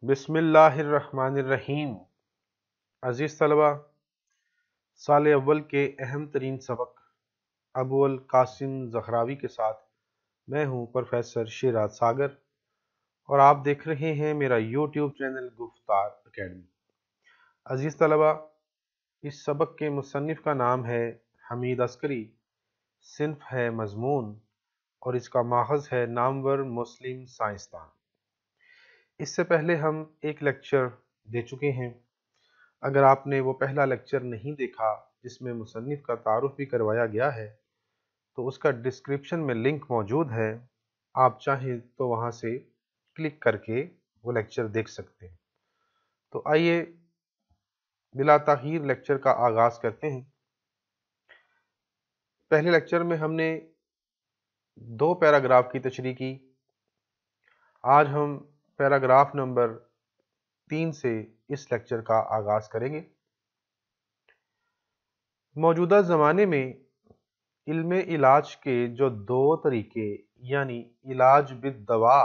بسم اللہ الرحمن الرحیم۔ عزیز طلبہ، سال اول کے اہم ترین سبق ابو القاسم زہراوی کے ساتھ میں ہوں پروفیسر شیراز ساگر، اور آپ دیکھ رہے ہیں میرا یوٹیوب چینل گفتار اکیڈمی۔ عزیز طلبہ، اس سبق کے مصنف کا نام ہے حمید عسکری، صنف ہے مضمون، اور اس کا ماخذ ہے نامور مسلم سائنسدان۔ اس سے پہلے ہم ایک لیکچر دے چکے ہیں۔ اگر آپ نے وہ پہلا لیکچر نہیں دیکھا جس میں مصنف کا تعارف بھی کروایا گیا ہے تو اس کا ڈسکرپشن میں لنک موجود ہے، آپ چاہیں تو وہاں سے کلک کر کے وہ لیکچر دیکھ سکتے ہیں۔ تو آئیے بلا تاخیر لیکچر کا آغاز کرتے ہیں۔ پہلے لیکچر میں ہم نے 2 پیراگراف کی تشریح کی۔ آج ہم پیراگراف نمبر 3 سے اس لیکچر کا آغاز کریں گے۔ موجودہ زمانے میں علم علاج کے جو 2 طریقے یعنی علاج بالدوا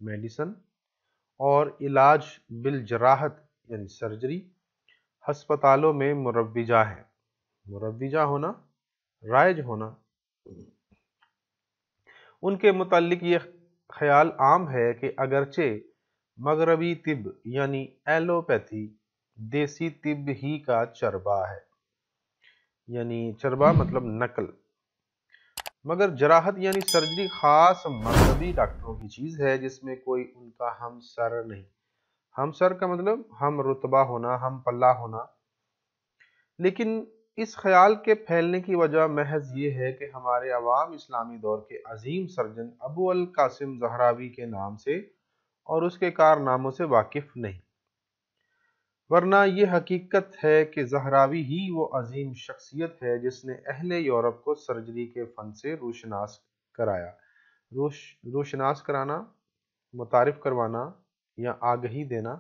میڈیسن اور علاج بالجراحت یعنی سرجری ہسپتالوں میں مروجہ ہیں۔ مروجہ ہونا، رائج ہونا۔ ان کے متعلق یہ خیال عام ہے کہ اگرچہ مغربی طب یعنی ایلوپیتھی دیسی طب ہی کا چربا ہے، یعنی چربا مطلب نقل، مگر جراحت یعنی سرجری خاص مغربی ڈاکٹروں کی چیز ہے جس میں کوئی ان کا ہم سر نہیں۔ ہم سر کا مطلب ہم رتبہ ہونا، ہم پلہ ہونا۔ لیکن اس خیال کے پھیلنے کی وجہ محض یہ ہے کہ ہمارے عوام اسلامی دور کے عظیم سرجن ابو القاسم زہراوی کے نام سے اور اس کے کارناموں سے واقف نہیں، ورنہ یہ حقیقت ہے کہ زہراوی ہی وہ عظیم شخصیت ہے جس نے اہل یورپ کو سرجری کے فن سے روشناس کرایا۔ روشناس کرانا، متعارف کروانا یا آگہی دینا۔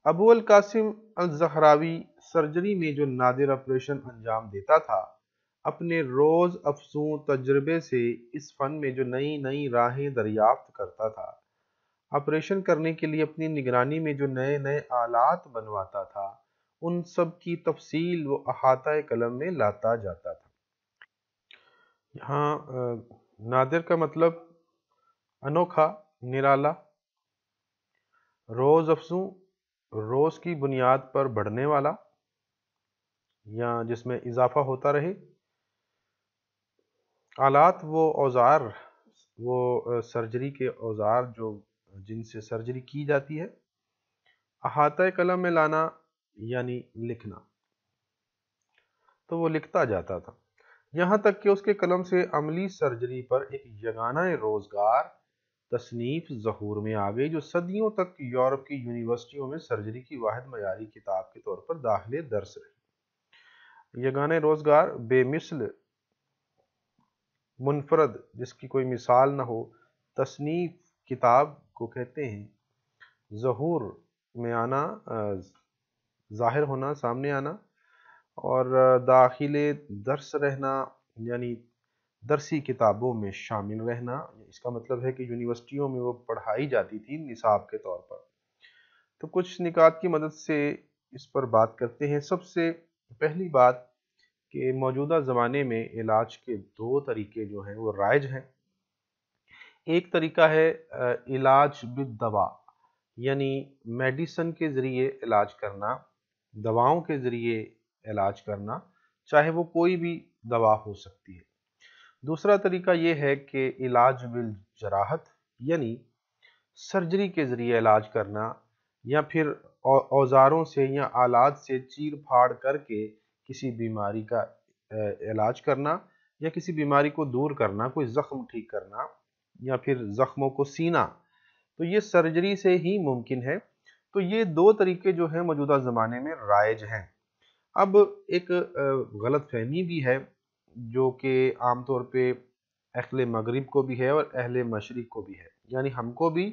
ابو القاسم الزہراوی سرجری میں جو نادر آپریشن انجام دیتا تھا، اپنے روز افزوں تجربے سے اس فن میں جو نئی نئی راہیں دریافت کرتا تھا، آپریشن کرنے کے لیے اپنی نگرانی میں جو نئے نئے آلات بنواتا تھا، ان سب کی تفصیل وہ احاطہ قلم میں لاتا جاتا تھا۔ یہاں نادر کا مطلب انوکھا، نرالا، روز افزوں، روز کی بنیاد پر بڑھنے والا یا جس میں اضافہ ہوتا رہے۔ آلات وہ اوزار، وہ سرجری کے اوزار جو جن سے سرجری کی جاتی ہے۔ احاطہ قلم میں لانا یعنی لکھنا، تو وہ لکھتا جاتا تھا، یہاں تک کہ اس کے قلم سے عملی سرجری پر ایک یگانہ روزگار تصنیف ظہور میں آ گئی جو صدیوں تک یورپ کی یونیورسٹیوں میں سرجری کی واحد معیاری کتاب کے طور پر داخل درس رہی۔ یگانہ روزگار، بے مثل، منفرد، جس کی کوئی مثال نہ ہو، تصنیف کتاب کو کہتے ہیں۔ ظہور میں آنا، ظاہر ہونا، سامنے آنا، اور داخل درس رہنا یعنی درسی کتابوں میں شامل رہنا۔ اس کا مطلب ہے کہ یونیورسٹیوں میں وہ پڑھائی جاتی تھی نصاب کے طور پر۔ تو کچھ نکات کی مدد سے اس پر بات کرتے ہیں۔ سب سے پہلی بات کہ موجودہ زمانے میں علاج کے 2 طریقے جو ہیں وہ رائج ہیں۔ ایک طریقہ ہے علاج بالدوا یعنی میڈیسن کے ذریعے علاج کرنا، دواؤں کے ذریعے علاج کرنا، چاہے وہ کوئی بھی دوا ہو سکتی ہے۔ دوسرا طریقہ یہ ہے کہ علاج بالجراحت یعنی سرجری کے ذریعے علاج کرنا، یا پھر اوزاروں سے یا آلات سے چیر پھاڑ کر کے کسی بیماری کا علاج کرنا، یا کسی بیماری کو دور کرنا، کوئی زخم ٹھیک کرنا، یا پھر زخموں کو سینا، تو یہ سرجری سے ہی ممکن ہے۔ تو یہ 2 طریقے جو ہیں موجودہ زمانے میں رائج ہیں۔ اب ایک غلط فہمی بھی ہے جو کہ عام طور پہ اہل مغرب کو بھی ہے اور اہل مشرق کو بھی ہے، یعنی ہم کو بھی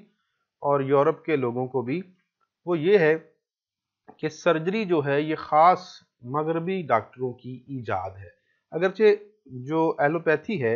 اور یورپ کے لوگوں کو بھی۔ وہ یہ ہے کہ سرجری جو ہے یہ خاص مغربی ڈاکٹروں کی ایجاد ہے، اگرچہ جو ایلوپیتھی ہے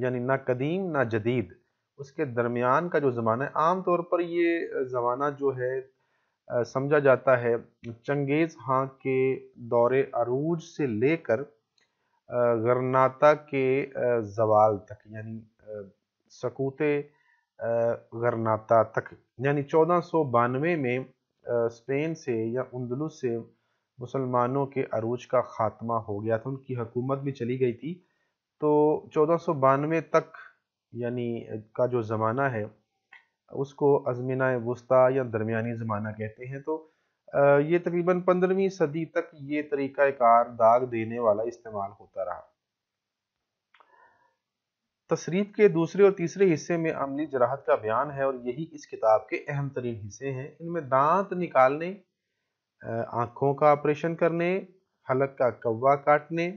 یعنی نہ قدیم نہ جدید، اس کے درمیان کا جو زمانہ ہے، عام طور پر یہ زمانہ جو ہے سمجھا جاتا ہے چنگیز خان کے دور عروج سے لے کر غرناطہ کے زوال تک، یعنی سقوط غرناطہ تک، یعنی 1492 میں اسپین سے یا اندلس سے مسلمانوں کے عروج کا خاتمہ ہو گیا تھا، ان کی حکومت بھی چلی گئی تھی۔ تو 1492 تک یعنی کا جو زمانہ ہے اس کو ازمنہ وسطیٰ یا درمیانی زمانہ کہتے ہیں۔ تو یہ تقریباً 15ویں صدی تک یہ طریقہ کار داغ دینے والا استعمال ہوتا رہا۔ تصریف کے دوسرے اور تیسرے حصے میں عملی جراحت کا بیان ہے، اور یہی اس کتاب کے اہم ترین حصے ہیں۔ ان میں دانت نکالنے، آنکھوں کا آپریشن کرنے، حلق کا کوا کاٹنے،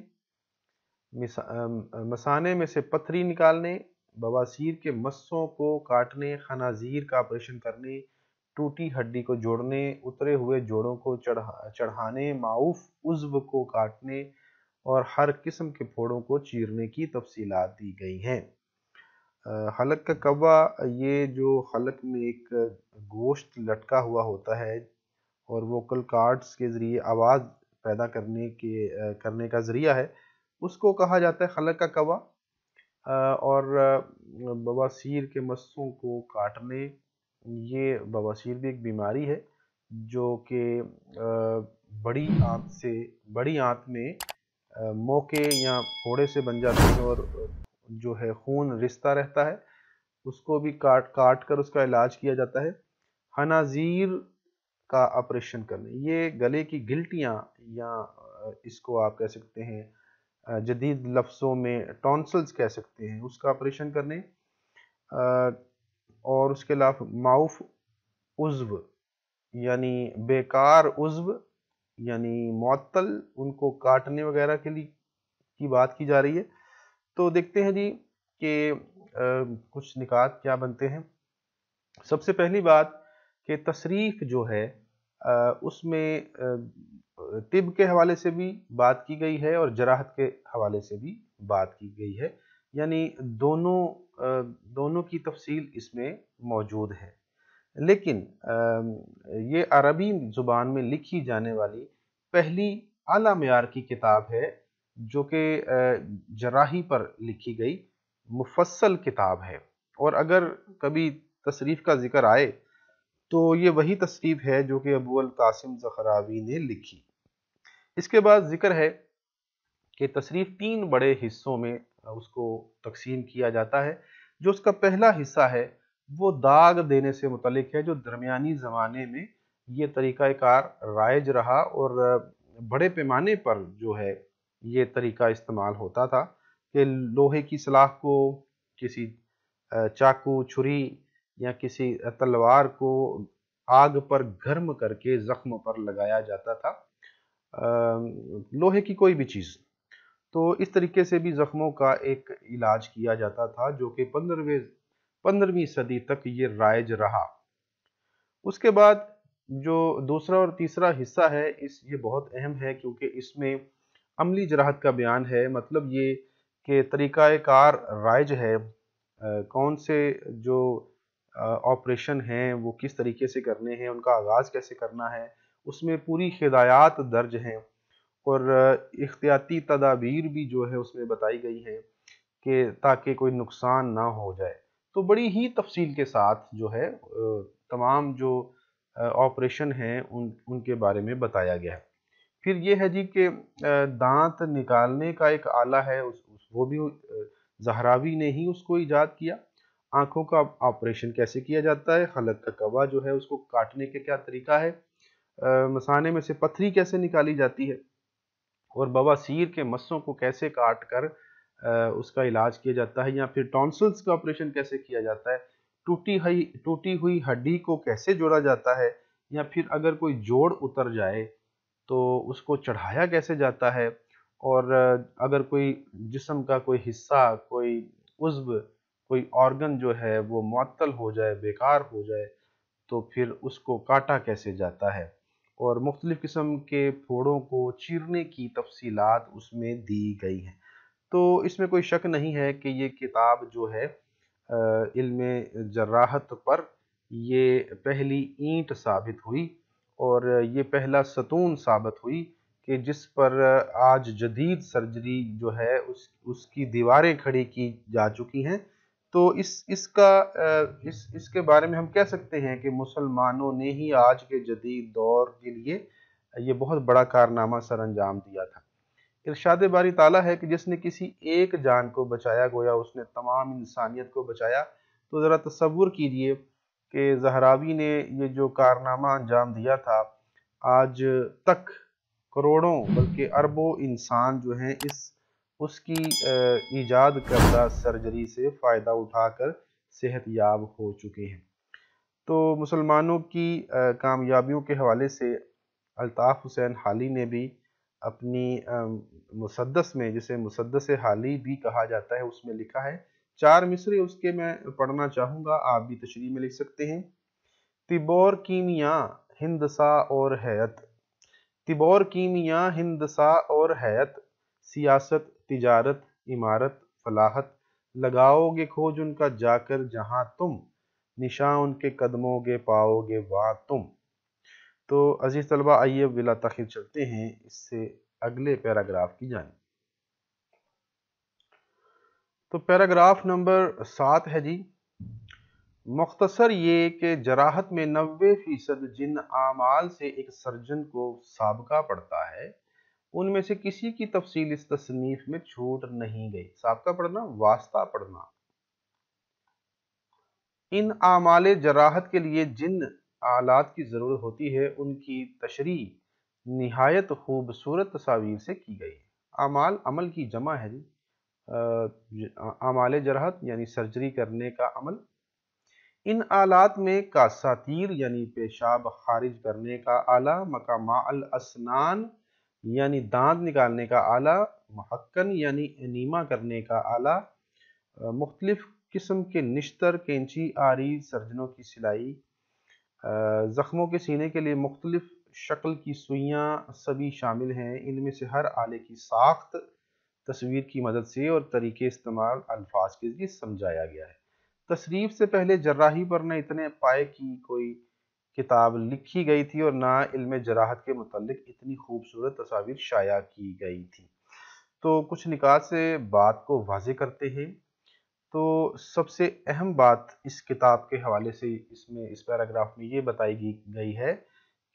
مثانے میں سے پتھری نکالنے، بواسیر کے مسوں کو کاٹنے، خنازیر کا آپریشن کرنے، ٹوٹی ہڈی کو جوڑنے، اترے ہوئے جوڑوں کو چڑھانے، معوف عضو کو کاٹنے اور ہر قسم کے پھوڑوں کو چیرنے کی تفصیلات دی گئی ہیں۔ حلق کا کوا، یہ جو حلق میں ایک گوشت لٹکا ہوا ہوتا ہے اور ووکل کارڈز کے ذریعے آواز پیدا کرنے کا ذریعہ ہے، اس کو کہا جاتا ہے حلق کا کوا۔ اور بواسیر کے مسوں کو کاٹنے، یہ بواسیر بھی ایک بیماری ہے جو کہ بڑی آنت میں موقع یا پھوڑے سے بن جاتی ہے اور جو ہے خون رستا رہتا ہے، اس کو بھی کاٹ کر اس کا علاج کیا جاتا ہے۔ خنازیر کا آپریشن کرنے، یہ گلے کی گلٹیاں یا اس کو آپ کہہ سکتے ہیں جدید لفظوں میں ٹونسلز کہہ سکتے ہیں، اس کا آپریشن کرنے، اور اس کے علاوہ معوف عضو یعنی بیکار عضو یعنی معطل، ان کو کاٹنے وغیرہ کے لیے کی بات کی جا رہی ہے۔ تو دیکھتے ہیں جی کہ کچھ نکات کیا بنتے ہیں۔ سب سے پہلی بات کہ تصریف جو ہے اس میں طب کے حوالے سے بھی بات کی گئی ہے اور جراحت کے حوالے سے بھی بات کی گئی ہے، یعنی دونوں کی تفصیل اس میں موجود ہے۔ لیکن یہ عربی زبان میں لکھی جانے والی پہلی اعلیٰ معیار کی کتاب ہے جو کہ جراحی پر لکھی گئی مفصل کتاب ہے، اور اگر کبھی تصریف کا ذکر آئے تو یہ وہی تصریف ہے جو کہ ابو القاسم زخراوی نے لکھی۔ اس کے بعد ذکر ہے کہ تصریف 3 بڑے حصوں میں اس کو تقسیم کیا جاتا ہے۔ جو اس کا پہلا حصہ ہے وہ داغ دینے سے متعلق ہے، جو درمیانی زمانے میں یہ طریقہ کار رائج رہا اور بڑے پیمانے پر جو ہے یہ طریقہ استعمال ہوتا تھا کہ لوہے کی سلاخ کو کسی چاقو، چھری یا کسی تلوار کو آگ پر گرم کر کے زخم پر لگایا جاتا تھا، لوہے کی کوئی بھی چیز۔ تو اس طریقے سے بھی زخموں کا ایک علاج کیا جاتا تھا جو کہ 15ویں صدی تک یہ رائج رہا۔ اس کے بعد جو دوسرا اور تیسرا حصہ ہے یہ بہت اہم ہے کیونکہ اس میں عملی جراحت کا بیان ہے، مطلب یہ کہ طریقہ کار رائج ہے، کون سے جو آپریشن ہیں وہ کس طریقے سے کرنے ہیں، ان کا آغاز کیسے کرنا ہے، اس میں پوری ہدایات درج ہیں اور احتیاطی تدابیر بھی جو ہے اس میں بتائی گئی ہیں کہ تاکہ کوئی نقصان نہ ہو جائے۔ تو بڑی ہی تفصیل کے ساتھ جو ہے تمام جو آپریشن ہیں ان کے بارے میں بتایا گیا ہے۔ پھر یہ ہے جی کہ دانت نکالنے کا ایک آلہ ہے، وہ بھی زہراوی نے ہی اس کو ایجاد کیا۔ آنکھوں کا آپریشن کیسے کیا جاتا ہے، حلق کا کوا جو ہے اس کو کاٹنے کے کیا طریقہ ہے، مثانے میں سے پتھری کیسے نکالی جاتی ہے، اور بواسیر کے مسوں کو کیسے کاٹ کر اس کا علاج کیا جاتا ہے، یا پھر ٹونسلز کا آپریشن کیسے کیا جاتا ہے، ٹوٹی ہوئی ہڈی کو کیسے جوڑا جاتا ہے، یا پھر اگر کوئی جوڑ اتر جائے تو اس کو چڑھایا کیسے جاتا ہے، اور اگر کوئی جسم کا کوئی حصہ، کوئی عضو، کوئی آرگن جو ہے وہ معطل ہو جائے، بیکار ہو جائے تو پھر اس کو کاٹا کیسے جاتا ہے، اور مختلف قسم کے پھوڑوں کو چیرنے کی تفصیلات اس میں دی گئی ہیں۔ تو اس میں کوئی شک نہیں ہے کہ یہ کتاب جو ہے علم جراحت پر یہ پہلی اینٹ ثابت ہوئی اور یہ پہلا ستون ثابت ہوئی کہ جس پر آج جدید سرجری جو ہے اس کی دیواریں کھڑی کی جا چکی ہیں۔ تو اس کے بارے میں ہم کہہ سکتے ہیں کہ مسلمانوں نے ہی آج کے جدید دور کے لیے یہ بہت بڑا کارنامہ سر انجام دیا تھا۔ ارشاد باری تعالیٰ ہے کہ جس نے کسی ایک جان کو بچایا گویا اس نے تمام انسانیت کو بچایا۔ تو ذرا تصور کیجئے کہ زہراوی نے یہ جو کارنامہ انجام دیا تھا، آج تک کروڑوں بلکہ اربوں انسان جو ہیں اس کی ایجاد کردہ سرجری سے فائدہ اٹھا کر صحت یاب ہو چکے ہیں۔ تو مسلمانوں کی کامیابیوں کے حوالے سے الطاف حسین حالی نے بھی اپنی مسدس میں، جسے مسدس حالی بھی کہا جاتا ہے، اس میں لکھا ہے، 4 مصرے اس کے میں پڑھنا چاہوں گا، آپ بھی تشریح میں لکھ سکتے ہیں۔ تیبور کیمیا ہندسا اور حیت، تیبور کیمیا ہندسا اور حیت، سیاست، تجارت، عمارت، فلاحت، لگاؤ گے کھوج ان کا جا کر جہاں تم، نشاں ان کے قدموں گے پاؤ گے وہاں تم۔ تو عزیز طلبہ، آئیے بلا تاخیر چلتے ہیں اس سے اگلے پیراگراف کی جانب۔ تو پیراگراف نمبر 7 ہے جی، مختصر یہ کہ جراحت میں 90% جن اعمال سے ایک سرجن کو سابقہ پڑتا ہے ان میں سے کسی کی تفصیل اس تصنیف میں چھوٹ نہیں گئی۔ سابقہ پڑھنا، واسطہ پڑھنا۔ ان اعمال جراحت کے لیے جن آلات کی ضرورت ہوتی ہے ان کی تشریح نہایت خوبصورت تصاویر سے کی گئی ہے۔ اعمال عمل کی جمع ہے جی، اعمال جراحت یعنی سرجری کرنے کا عمل۔ ان آلات میں کاساتیر یعنی پیشاب خارج کرنے کا آلہ، مکمع الاسنان یعنی دانت نکالنے کا آلہ، محقن یعنی انیما کرنے کا آلہ، مختلف قسم کے نشتر، کینچی، آری، سرجنوں کی سلائی، زخموں کے سینے کے لیے مختلف شکل کی سوئیاں سبھی شامل ہیں۔ ان میں سے ہر آلے کی ساخت تصویر کی مدد سے اور طریقے استعمال الفاظ کے ذریعے سمجھایا گیا ہے۔ تصریف سے پہلے جراحی پر نہ اتنے پائے کی کوئی کتاب لکھی گئی تھی اور نہ علم جراحت کے متعلق اتنی خوبصورت تصاویر شائع کی گئی تھی۔ تو کچھ نکات سے بات کو واضح کرتے ہیں۔ تو سب سے اہم بات اس کتاب کے حوالے سے اس پیراگراف میں یہ بتائی گئی ہے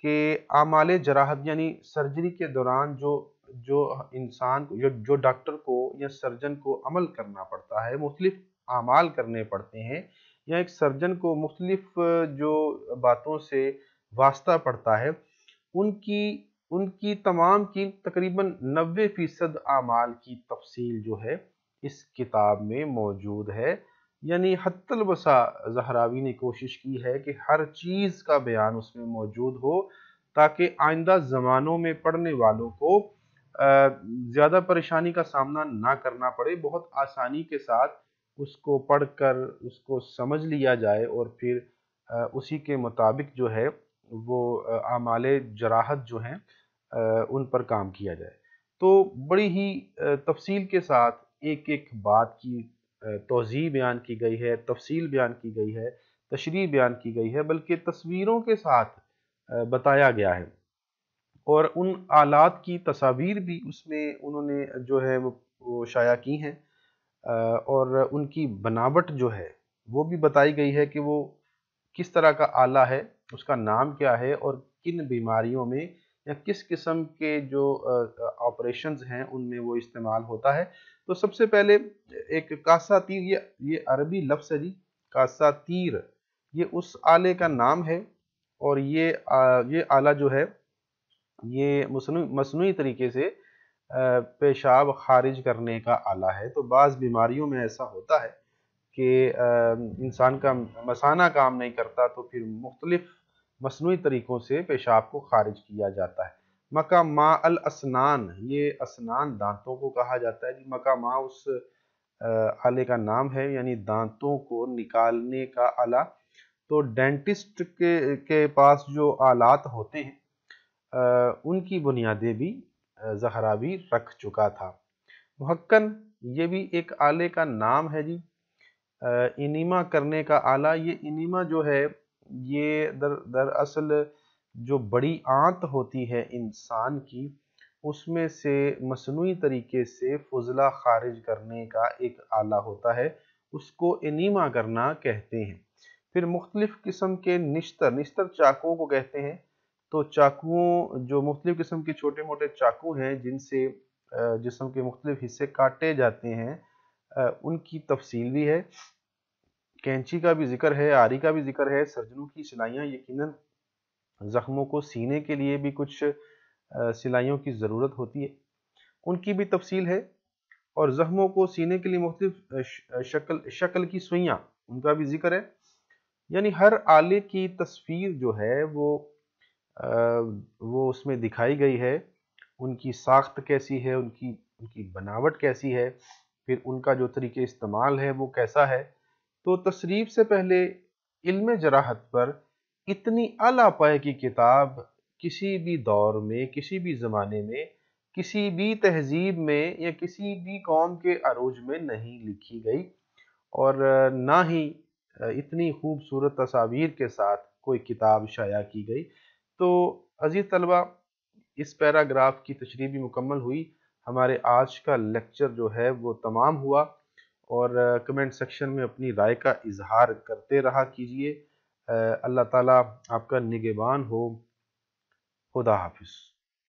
کہ اعمال جراحت یعنی سرجری کے دوران جو انسان کو، جو ڈاکٹر کو یا سرجن کو عمل کرنا پڑتا ہے، مختلف اعمال کرنے پڑتے ہیں، یا ایک سرجن کو مختلف جو باتوں سے واسطہ پڑتا ہے، ان کی تمام کی تقریباً 90% اعمال کی تفصیل جو ہے اس کتاب میں موجود ہے۔ یعنی حتی الوسع زہراوی نے کوشش کی ہے کہ ہر چیز کا بیان اس میں موجود ہو تاکہ آئندہ زمانوں میں پڑھنے والوں کو زیادہ پریشانی کا سامنا نہ کرنا پڑے، بہت آسانی کے ساتھ اس کو پڑھ کر اس کو سمجھ لیا جائے اور پھر اسی کے مطابق جو ہے وہ اعمال جراحت جو ہیں ان پر کام کیا جائے۔ تو بڑی ہی تفصیل کے ساتھ ایک ایک بات کی توضیح بیان کی گئی ہے، تفصیل بیان کی گئی ہے، تشریح بیان کی گئی ہے، بلکہ تصویروں کے ساتھ بتایا گیا ہے، اور ان آلات کی تصاویر بھی اس میں انہوں نے جو ہے وہ شائع کی ہیں، اور ان کی بناوٹ جو ہے وہ بھی بتائی گئی ہے کہ وہ کس طرح کا آلہ ہے، اس کا نام کیا ہے، اور کن بیماریوں میں یا کس قسم کے جو آپریشنز ہیں ان میں وہ استعمال ہوتا ہے۔ تو سب سے پہلے ایک کاساتیر، یہ عربی لفظ ہے جی، کاساتیر یہ اس آلے کا نام ہے، اور یہ آلہ جو ہے یہ مصنوعی طریقے سے پیشاب خارج کرنے کا آلہ ہے۔ تو بعض بیماریوں میں ایسا ہوتا ہے کہ انسان کا مثانہ کام نہیں کرتا، تو پھر مختلف مصنوعی طریقوں سے پیشاب کو خارج کیا جاتا ہے۔ مکمع الاسنان، یہ اسنان دانتوں کو کہا جاتا ہے جی، مکمع اس آلے کا نام ہے، یعنی دانتوں کو نکالنے کا آلہ۔ تو ڈینٹسٹ کے پاس جو آلات ہوتے ہیں ان کی بنیادیں بھی زہراوی رکھ چکا تھا۔ محقن یہ بھی ایک آلے کا نام ہے جی۔ انیما کرنے کا آلہ، یہ انیما جو ہے یہ دراصل جو بڑی آنت ہوتی ہے انسان کی، اس میں سے مصنوعی طریقے سے فضلہ خارج کرنے کا ایک آلہ ہوتا ہے، اس کو انیما کرنا کہتے ہیں۔ پھر مختلف قسم کے نشتر چاقوؤں کو کہتے ہیں۔ تو چاقوؤں، جو مختلف قسم کے چھوٹے موٹے چاقو ہیں جن سے جسم کے مختلف حصے کاٹے جاتے ہیں، ان کی تفصیل بھی ہے۔ کینچی کا بھی ذکر ہے، آری کا بھی ذکر ہے، سرجنوں کی سلائیاں، یقیناً زخموں کو سینے کے لیے بھی کچھ سلائیوں کی ضرورت ہوتی ہے، ان کی بھی تفصیل ہے۔ اور زخموں کو سینے کے لیے مختلف شکل کی سوئیاں، ان کا بھی ذکر ہے۔ یعنی ہر آلے کی تصویر جو ہے وہ اس میں دکھائی گئی ہے، ان کی ساخت کیسی ہے، ان کی بناوٹ کیسی ہے، پھر ان کا جو طریقہ استعمال ہے وہ کیسا ہے۔ تو تصریف سے پہلے علم جراحت پر اتنی اعلیٰ پائے کی کتاب کسی بھی دور میں، کسی بھی زمانے میں، کسی بھی تہذیب میں یا کسی بھی قوم کے عروج میں نہیں لکھی گئی، اور نہ ہی اتنی خوبصورت تصاویر کے ساتھ کوئی کتاب شائع کی گئی۔ تو عزیز طلبہ، اس پیراگراف کی تشریح بھی مکمل ہوئی، ہمارے آج کا لیکچر جو ہے وہ تمام ہوا، اور کمنٹ سیکشن میں اپنی رائے کا اظہار کرتے رہا کیجئے۔ اللہ تعالیٰ آپ کا نگہبان ہو۔ خدا حافظ۔